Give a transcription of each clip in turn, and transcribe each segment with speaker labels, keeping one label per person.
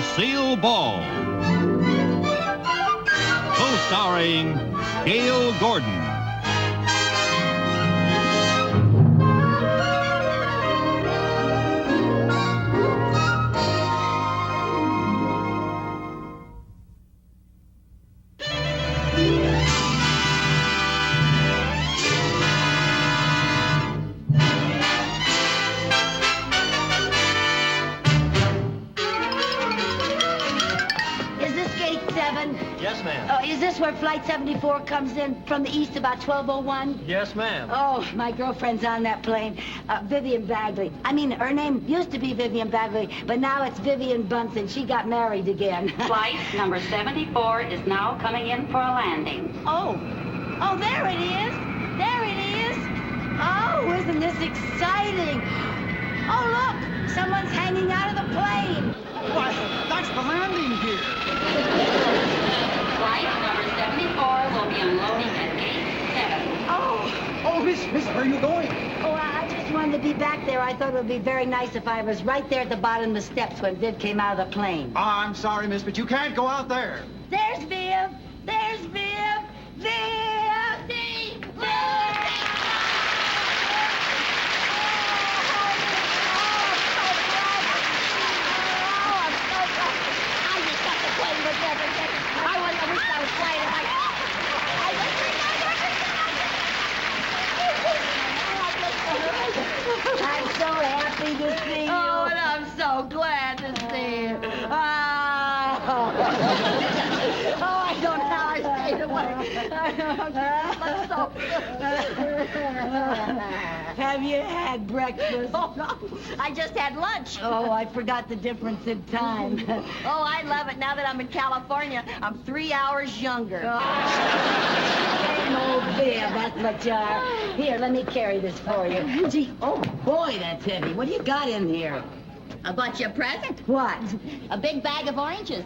Speaker 1: Lucille Ball. Co-starring Gail Gordon.
Speaker 2: Yes, ma'am.
Speaker 3: Oh, is this where Flight 74 comes in from the east about 12:01?
Speaker 2: Yes, ma'am.
Speaker 3: Oh, my girlfriend's on that plane. Vivian Bagley. I mean, her name used to be Vivian Bagley, but now it's Vivian Bunsen. She got married again.
Speaker 4: Flight number 74 is now coming in for a landing.
Speaker 3: Oh, there it is. There it is. Oh, isn't this exciting? Oh, look, someone's hanging out of the plane.
Speaker 5: Why, that's the landing gear.
Speaker 4: Flight number 74 will be unloading at gate 7.
Speaker 5: Oh, miss, where are you going?
Speaker 3: Oh, I just wanted to be back there. I thought it would be very nice if I was right there at the bottom of the steps when Viv came out of the plane.
Speaker 5: I'm sorry, miss, but you can't go out there.
Speaker 3: There's Viv. There's Viv. Viv! Viv! I'm so happy to see you.
Speaker 6: Oh, and I'm so glad to see you. I don't know how I stayed away.
Speaker 3: Have you had breakfast?
Speaker 6: Oh, no. I just had lunch.
Speaker 3: Oh, I forgot the difference in time.
Speaker 6: Oh, I love it. Now that I'm in California, I'm 3 hours younger.
Speaker 3: Same old Viv, that's what you are. Here, let me carry this for you. Gee, oh boy, that's heavy. What do you got in here?
Speaker 6: I bought you a present.
Speaker 3: What?
Speaker 6: A big bag of oranges.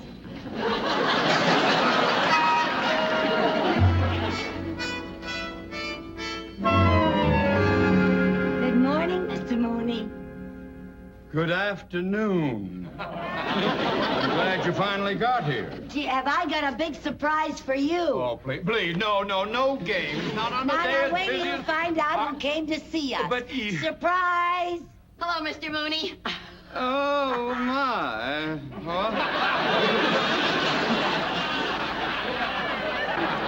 Speaker 3: Good morning, Mr. Mooney.
Speaker 7: Good afternoon. I'm glad you finally got here.
Speaker 3: Gee, have I got a big surprise for you?
Speaker 7: Oh, please, no games. Not on the day
Speaker 3: Now,
Speaker 7: of
Speaker 3: wait till you
Speaker 7: business.
Speaker 3: find out who came to see us.
Speaker 7: But you...
Speaker 3: Surprise!
Speaker 6: Hello, Mr. Mooney.
Speaker 7: Oh, my. What?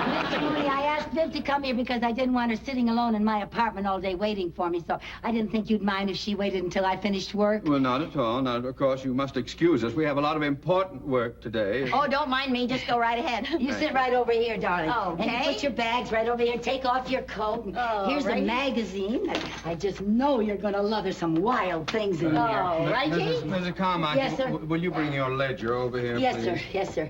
Speaker 3: Mr. Mooney, I asked Viv to come here because I didn't want her sitting alone in my apartment all day waiting for me, so I didn't think you'd mind if she waited until I finished work.
Speaker 7: Well, not at all. Now, of course, you must excuse us. We have a lot of important work today.
Speaker 6: Oh, don't mind me. Just go right ahead.
Speaker 3: You sit right over here, darling.
Speaker 6: Okay.
Speaker 3: And you put your bags right over here. Take off your coat. And here's a
Speaker 6: righty.
Speaker 3: magazine. I just know you're going to love. There's some wild things in there.
Speaker 6: Oh, righty.
Speaker 7: Mrs. Carmichael,
Speaker 3: Yes, sir.
Speaker 7: Will you bring your ledger over here,
Speaker 3: Yes,
Speaker 7: please?
Speaker 3: sir. Yes, sir.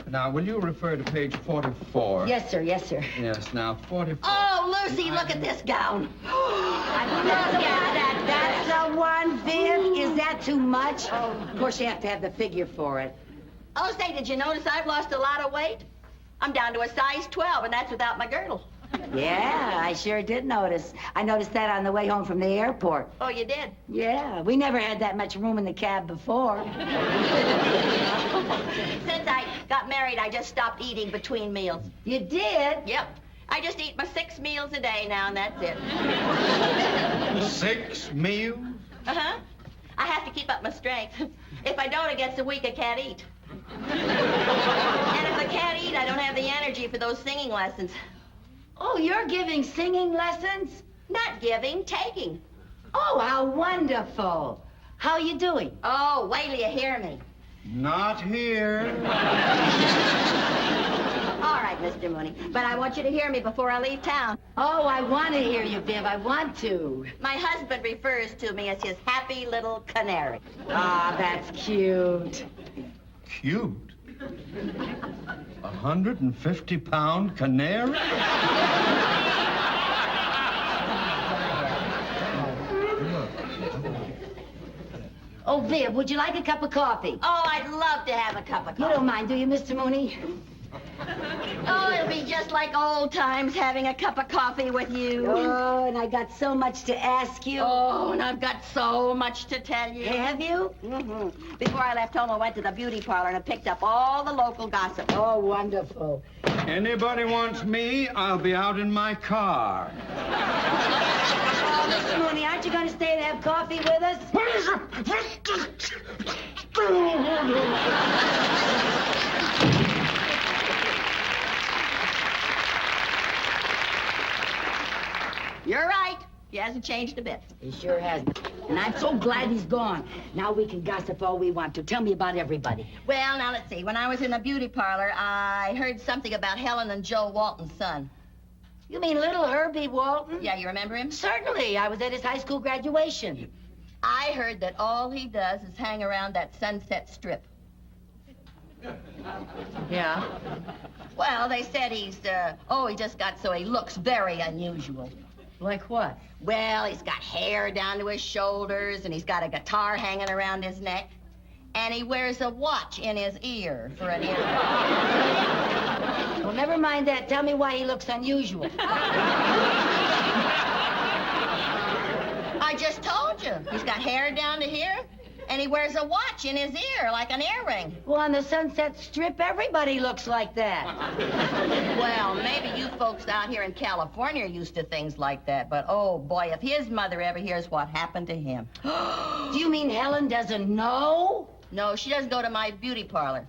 Speaker 7: Now, will you refer to page 44?
Speaker 3: Yes, sir. Yes, sir.
Speaker 7: Yes, now, 44.
Speaker 6: Oh, Lucy, look at this gown.
Speaker 3: I look at that. That's the one, Viv. Is that too much? Of course, you have to have the figure for it.
Speaker 6: Oh, say, did you notice I've lost a lot of weight? I'm down to a size 12, and that's without my girdle.
Speaker 3: Yeah, I sure did notice. I noticed that on the way home from the airport.
Speaker 6: Oh, you did?
Speaker 3: Yeah, we never had that much room in the cab before.
Speaker 6: Since I got married, I just stopped eating between meals.
Speaker 3: You did?
Speaker 6: Yep. I just eat my 6 meals a day now, and that's it.
Speaker 7: 6 meals?
Speaker 6: Uh-huh. I have to keep up my strength. If I don't, it gets a week I can't eat. And if I can't eat, I don't have the energy for those singing lessons.
Speaker 3: Oh, you're giving singing lessons?
Speaker 6: Not giving, taking.
Speaker 3: Oh, how wonderful. How are you doing?
Speaker 6: Oh, wait till you hear me.
Speaker 7: Not here.
Speaker 6: All right, Mr. Mooney, but I want you to hear me before I leave town.
Speaker 3: Oh, I want to hear you, Viv. I want to.
Speaker 6: My husband refers to me as his happy little canary.
Speaker 3: Ah, that's cute.
Speaker 7: Cute. 150-pound canary?
Speaker 3: Oh, Viv, would you like a cup of coffee?
Speaker 6: Oh, I'd love to have a cup of
Speaker 3: You
Speaker 6: coffee.
Speaker 3: don't mind, do you, Mr. Mooney?
Speaker 6: Oh, it'll be just like old times having a cup of coffee with you.
Speaker 3: Oh, and I got so much to ask you.
Speaker 6: Oh, and I've got so much to tell you.
Speaker 3: Have you?
Speaker 6: Mm-hmm. Before I left home, I went to the beauty parlor and I picked up all the local gossip.
Speaker 3: Oh, wonderful.
Speaker 7: Anybody wants me, I'll be out in my car.
Speaker 3: Oh, Miss Mooney, aren't you going to stay and have coffee with us?
Speaker 6: You're right. He hasn't changed a bit.
Speaker 3: He sure hasn't. And I'm so glad he's gone. Now we can gossip all we want to. Tell me about everybody.
Speaker 6: Well, now let's see. When I was in the beauty parlor, I heard something about Helen and Joe Walton's son.
Speaker 3: You mean little Herbie Walton?
Speaker 6: Yeah, you remember him?
Speaker 3: Certainly. I was at his high school graduation.
Speaker 6: I heard that all he does is hang around that Sunset Strip. Yeah. Well, they said he just got so he looks very unusual.
Speaker 3: Like what?
Speaker 6: Well, he's got hair down to his shoulders, and he's got a guitar hanging around his neck, and he wears a watch in his ear for an earring.
Speaker 3: Well, never mind that. Tell me why he looks unusual.
Speaker 6: I just told you. He's got hair down to here, and he wears a watch in his ear like an earring.
Speaker 3: Well, on the Sunset Strip, everybody looks like that.
Speaker 6: Well, maybe you folks out here in California are used to things like that, but oh boy, if his mother ever hears what happened to him.
Speaker 3: Do you mean Helen doesn't know?
Speaker 6: No, she doesn't go to my beauty parlor.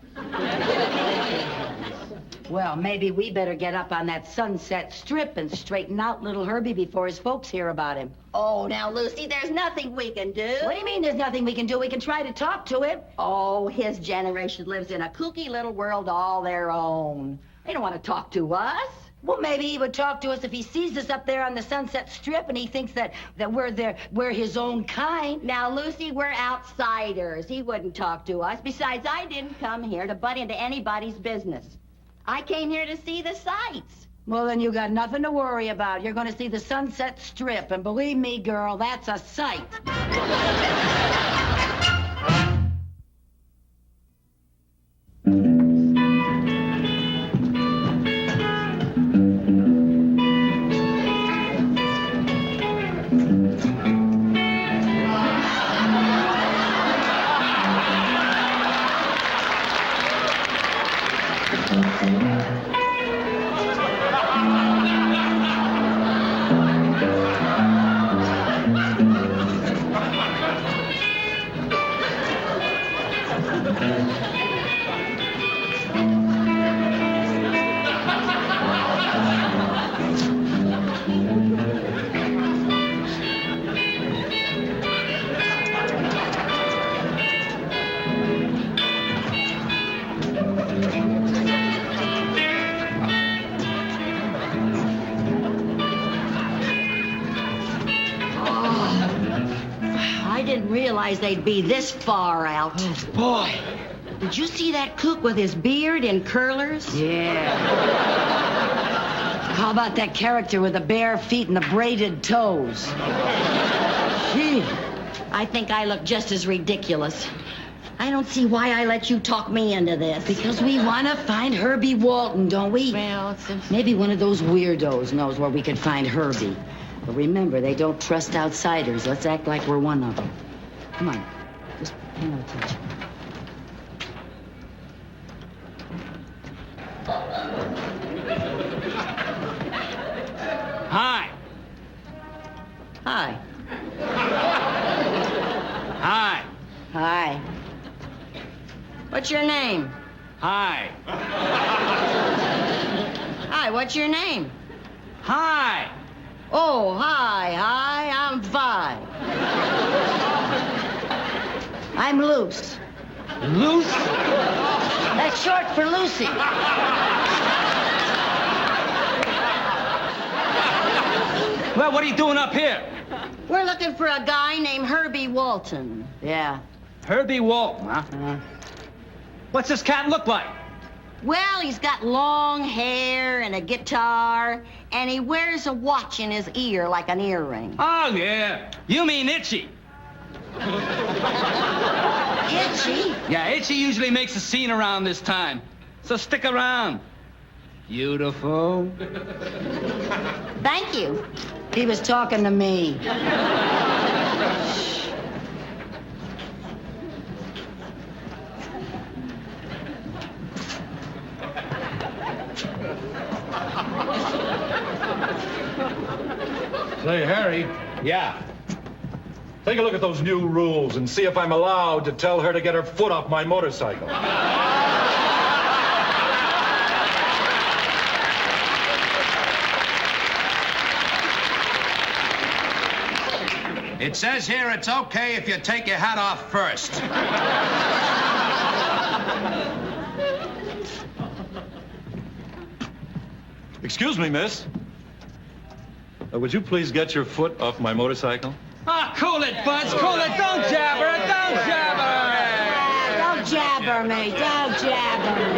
Speaker 3: Well, maybe we better get up on that Sunset Strip and straighten out little Herbie before his folks hear about him.
Speaker 6: Oh, now, Lucy, there's nothing we can do.
Speaker 3: What do you mean there's nothing we can do? We can try to talk to him.
Speaker 6: Oh, his generation lives in a kooky little world all their own. They don't want to talk to us.
Speaker 3: Well, maybe he would talk to us if he sees us up there on the Sunset Strip and he thinks that we're his own kind.
Speaker 6: Now, Lucy, we're outsiders. He wouldn't talk to us. Besides, I didn't come here to butt into anybody's business. I came here to see the sights.
Speaker 3: Well, then you got nothing to worry about. You're going to see the Sunset Strip, and believe me, girl, that's a sight. They'd be this far out.
Speaker 5: Oh, boy.
Speaker 3: Did you see that kook with his beard in curlers?
Speaker 5: Yeah.
Speaker 3: How about that character with the bare feet and the braided toes? Gee, I think I look just as ridiculous. I don't see why I let you talk me into this. Because we want to find Herbie Walton, don't we?
Speaker 6: Well,
Speaker 3: maybe one of those weirdos knows where we could find Herbie. But remember, they don't trust outsiders. Let's act like we're one of them. Come on, just pay no attention.
Speaker 5: Hi.
Speaker 3: Hi.
Speaker 5: Hi.
Speaker 3: Hi. What's your name?
Speaker 5: Hi.
Speaker 6: hi, what's your name?
Speaker 5: Hi.
Speaker 6: Oh, hi, I'm Vi.
Speaker 3: I'm Luce.
Speaker 5: Luce?
Speaker 3: That's short for Lucy.
Speaker 5: Well, what are you doing up here?
Speaker 6: We're looking for a guy named Herbie Walton.
Speaker 3: Yeah.
Speaker 5: Herbie Walton, huh? What's this cat look like?
Speaker 6: Well, he's got long hair and a guitar, and he wears a watch in his ear like an earring.
Speaker 5: Oh, yeah. You mean Itchy.
Speaker 3: Itchy?
Speaker 5: Yeah, Itchy usually makes a scene around this time. So stick around. Beautiful.
Speaker 6: Thank you.
Speaker 3: He was talking to me.
Speaker 2: Say, Harry,
Speaker 5: Yeah.
Speaker 2: take a look at those new rules and see if I'm allowed to tell her to get her foot off my motorcycle.
Speaker 5: It says here it's okay if you take your hat off first.
Speaker 2: Excuse me, miss. Would you please get your foot off my motorcycle?
Speaker 5: Ah, cool it, Buzz. Cool it. Don't jabber it. Don't jabber it.
Speaker 3: Don't jabber me. Don't jabber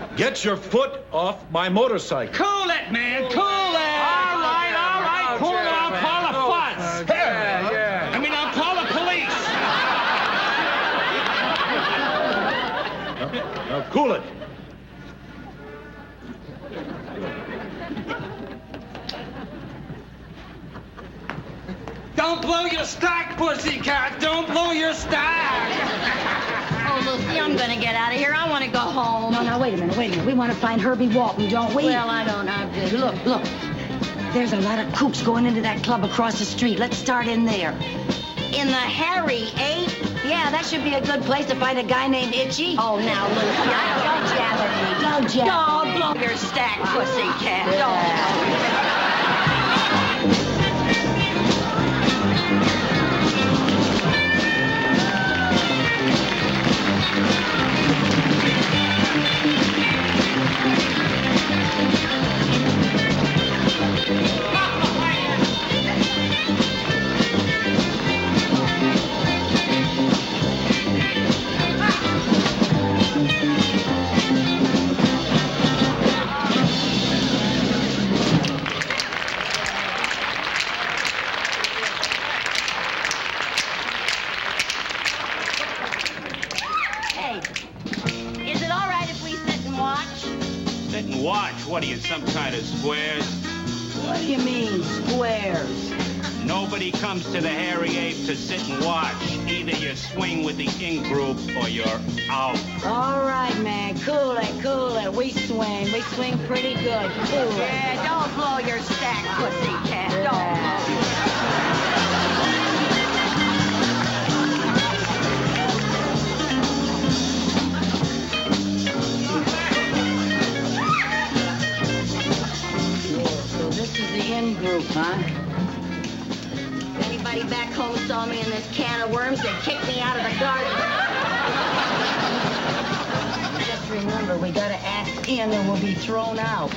Speaker 3: me.
Speaker 2: Get your foot off my motorcycle.
Speaker 5: Cool it, man. Cool it. All right. Cool it. I'll call the fuzz. I mean, I'll call the police.
Speaker 2: Now, cool it.
Speaker 5: Don't blow your stock, pussycat. Don't blow your stock.
Speaker 6: Oh, Lucy, I'm gonna get out of here. I want to go home.
Speaker 3: No, wait a minute. We want to find Herbie Walton, don't we?
Speaker 6: Well, I don't know.
Speaker 3: Look. There's a lot of coops going into that club across the street. Let's start in there.
Speaker 6: In the Harry 8?
Speaker 3: Yeah, that should be a good place to find a guy named Itchy.
Speaker 6: Oh, now, Lucy,
Speaker 3: Don't jabber me. Don't jabber me.
Speaker 6: Don't blow your stack, pussycat. Don't. Hey, is it all right if we sit and watch?
Speaker 8: Sit and watch. What are you, some kind of squares?
Speaker 3: What do you mean, squares?
Speaker 8: Nobody comes to the Hairy Ape to sit and watch. Either you swing with the in-group or you're out.
Speaker 3: All right, man. Cool it. We swing pretty good. Cool it.
Speaker 6: Yeah, don't blow your stack, pussycat. Don't.
Speaker 3: So this is the in-group, huh?
Speaker 6: If anybody back home saw me in this can of worms, they'd kick me out of the garden.
Speaker 3: Just remember, we gotta act in or we'll be thrown out.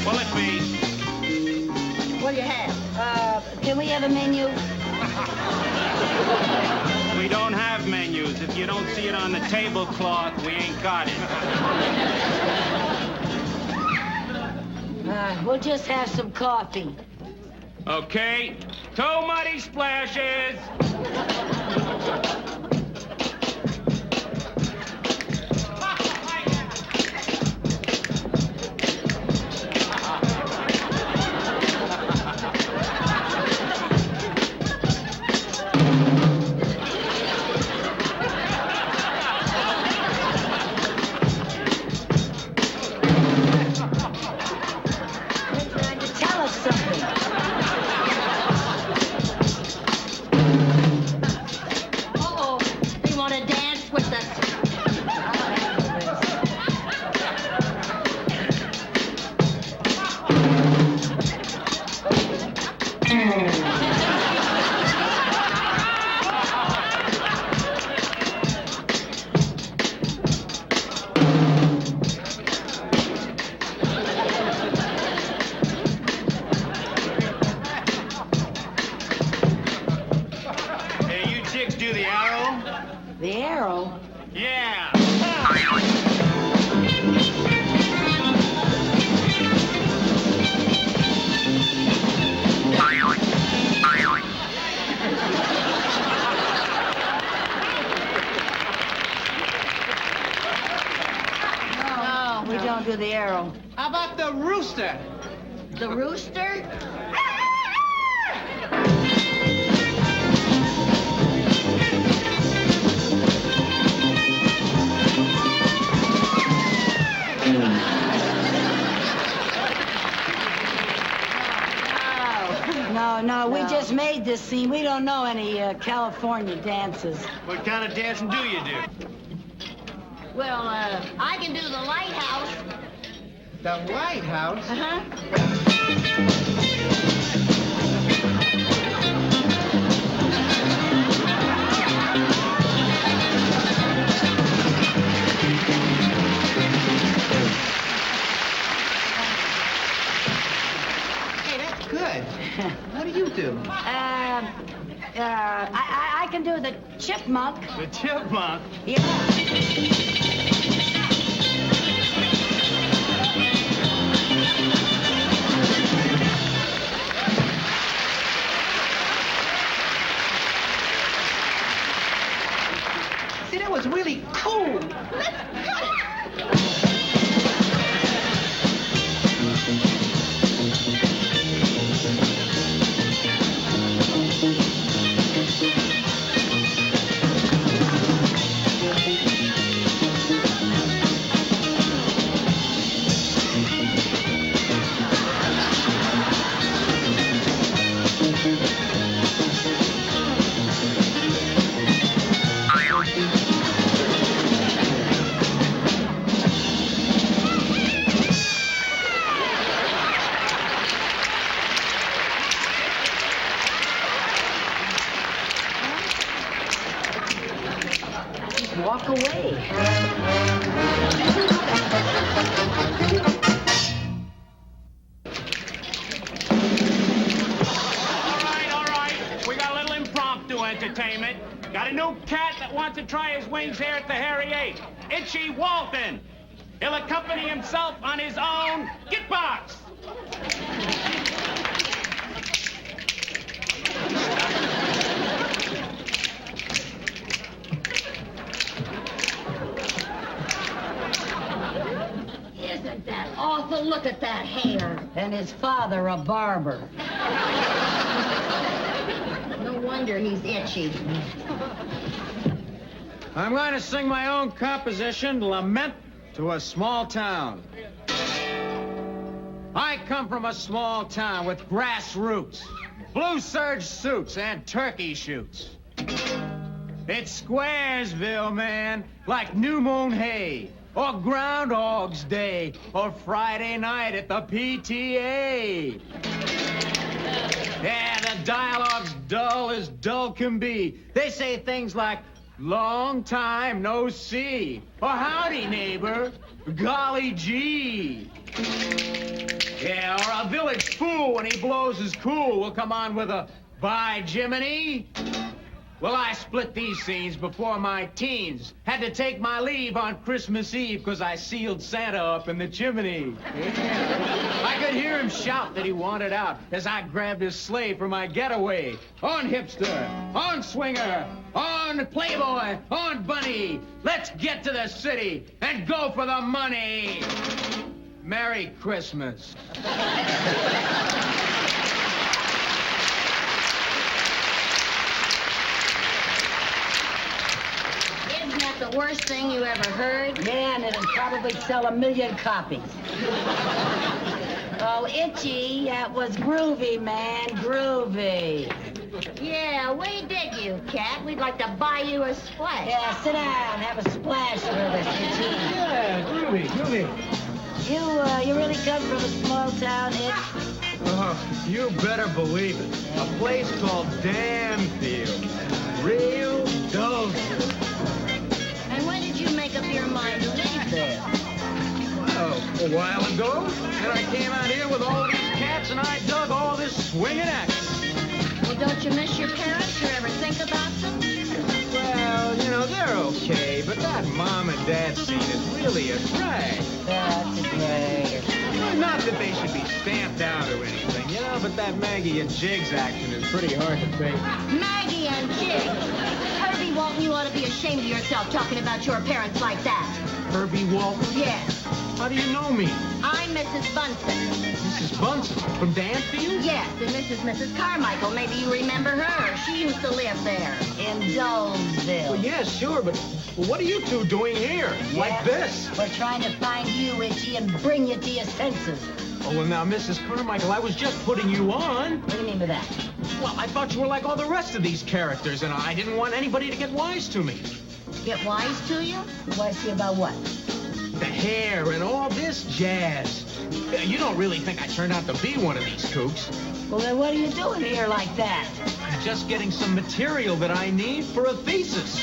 Speaker 8: Will it be?
Speaker 6: What do you have?
Speaker 3: Can we have a menu?
Speaker 8: We don't have menus. If you don't see it on the tablecloth, we ain't got it.
Speaker 3: We'll just have some coffee.
Speaker 8: Okay? 2 muddy splashes.
Speaker 3: Tell us something.
Speaker 6: Uh-oh. You want to dance with us?
Speaker 8: Hey, you chicks do the arrow?
Speaker 3: The arrow?
Speaker 8: Yeah.
Speaker 3: sparrow.
Speaker 5: How about the rooster?
Speaker 3: The rooster? No, we just made this scene. We don't know any California dances.
Speaker 8: What kind of dancing do you do?
Speaker 6: Well, I can do the lighthouse.
Speaker 5: The lighthouse?
Speaker 6: Uh-huh.
Speaker 5: Hey, that's good. What do you do?
Speaker 3: I can do the chipmunk.
Speaker 8: The chipmunk?
Speaker 3: Yeah.
Speaker 5: See, that was really cool.
Speaker 3: Walk away.
Speaker 8: All right. We got a little impromptu entertainment. Got a new cat that wants to try his wings here at the Harry 8. Itchy Walton. He'll accompany himself on his own Gitbox.
Speaker 3: Isn't that awful? Look at that hair. And his father, a barber.
Speaker 6: No wonder he's itchy.
Speaker 9: I'm going to sing my own composition, Lament to a Small Town. I come from a small town with grassroots, blue serge suits, and turkey shoots. It's Squaresville, man, like New Moon Hay, or Groundhog's Day, or Friday night at the PTA. Yeah, the dialogue's dull as dull can be. They say things like, long time no see, or howdy, neighbor, golly gee. Yeah, or a village fool, when he blows his cool, will come on with a, by Jiminy. Well, I split these scenes before my teens. Had to take my leave on Christmas Eve because I sealed Santa up in the chimney. Yeah. I could hear him shout that he wanted out as I grabbed his sleigh for my getaway. On hipster, on swinger, on playboy, on bunny. Let's get to the city and go for the money. Merry Christmas.
Speaker 6: Isn't that the worst thing you ever heard?
Speaker 3: Man, it'll probably sell 1 million copies. Oh, Itchy, that was groovy, man, groovy.
Speaker 6: Yeah, we dig you, Cat. We'd like to buy you a splash.
Speaker 3: Yeah, sit down, have a splash with us, Itchy.
Speaker 5: Yeah, groovy.
Speaker 3: You really come from a small town, Itch?
Speaker 9: Oh, you better believe it. A place called Danfield. Real dope.
Speaker 6: And when did you make up your mind to live there?
Speaker 9: Oh, a while ago. And I came out here with all these cats and I dug all this swinging action.
Speaker 6: Well, don't you miss your parents or ever think about them?
Speaker 9: Well, you know, they're okay, but that mom and dad scene is really a drag.
Speaker 3: That's great.
Speaker 9: Not that they should be stamped out or anything, you know, but that Maggie and Jiggs action is pretty hard to take.
Speaker 6: Maggie and Jig. Herbie Walton, you ought to be ashamed of yourself talking about your parents like that.
Speaker 9: Herbie Walton?
Speaker 6: Yes.
Speaker 9: How do you know me?
Speaker 6: I'm Mrs. Bunsen.
Speaker 9: Mrs. Bunsen from Danfield?
Speaker 6: Yes, and this is Mrs. Carmichael. Maybe you remember her. She used to live there.
Speaker 3: In Dolesville.
Speaker 9: Well, yeah, sure, but what are you two doing here? Like this?
Speaker 3: We're trying to find you, Itchy, and bring you to your senses.
Speaker 9: Oh, well, now, Mrs. Carmichael, I was just putting you on.
Speaker 3: What do you mean by that?
Speaker 9: Well, I thought you were like all the rest of these characters, and I didn't want anybody to get wise to me.
Speaker 3: Get wise to you? Wise to you about what?
Speaker 9: The hair and all this jazz. You don't really think I turned out to be one of these kooks.
Speaker 3: Well, then what are you doing here like that?
Speaker 9: I'm just getting some material that I need for a thesis.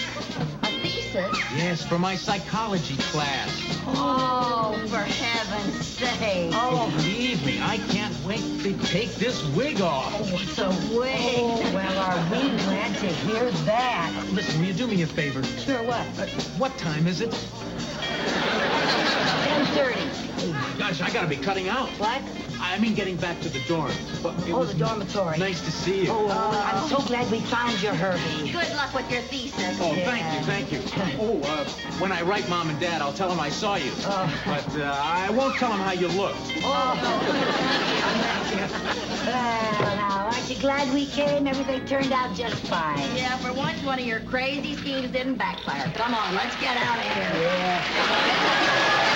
Speaker 6: A thesis?
Speaker 9: Yes, for my psychology class.
Speaker 6: Oh, for heaven's sake.
Speaker 9: Oh, believe me, I can't wait to take this wig off.
Speaker 3: Oh, what's a wig? Oh, well, are we glad to hear that?
Speaker 9: Listen, will you do me a favor?
Speaker 3: Sure, what?
Speaker 9: What time is it?
Speaker 3: 10:30.
Speaker 9: Oh, gosh, I gotta be cutting out.
Speaker 3: What?
Speaker 9: I mean getting back to the dorm. But it was
Speaker 3: the dormitory.
Speaker 9: Nice to see you.
Speaker 3: Oh, I'm so glad we found you, Herbie.
Speaker 6: Good luck with your thesis.
Speaker 9: Oh, thank you. Oh, when I write Mom and Dad, I'll tell them I saw you. But I won't tell them how you looked.
Speaker 3: Well, now, aren't you glad we came? Everything turned out just fine.
Speaker 6: Yeah, for once, one of your crazy schemes didn't backfire. Come on, let's get out of here.
Speaker 3: Yeah.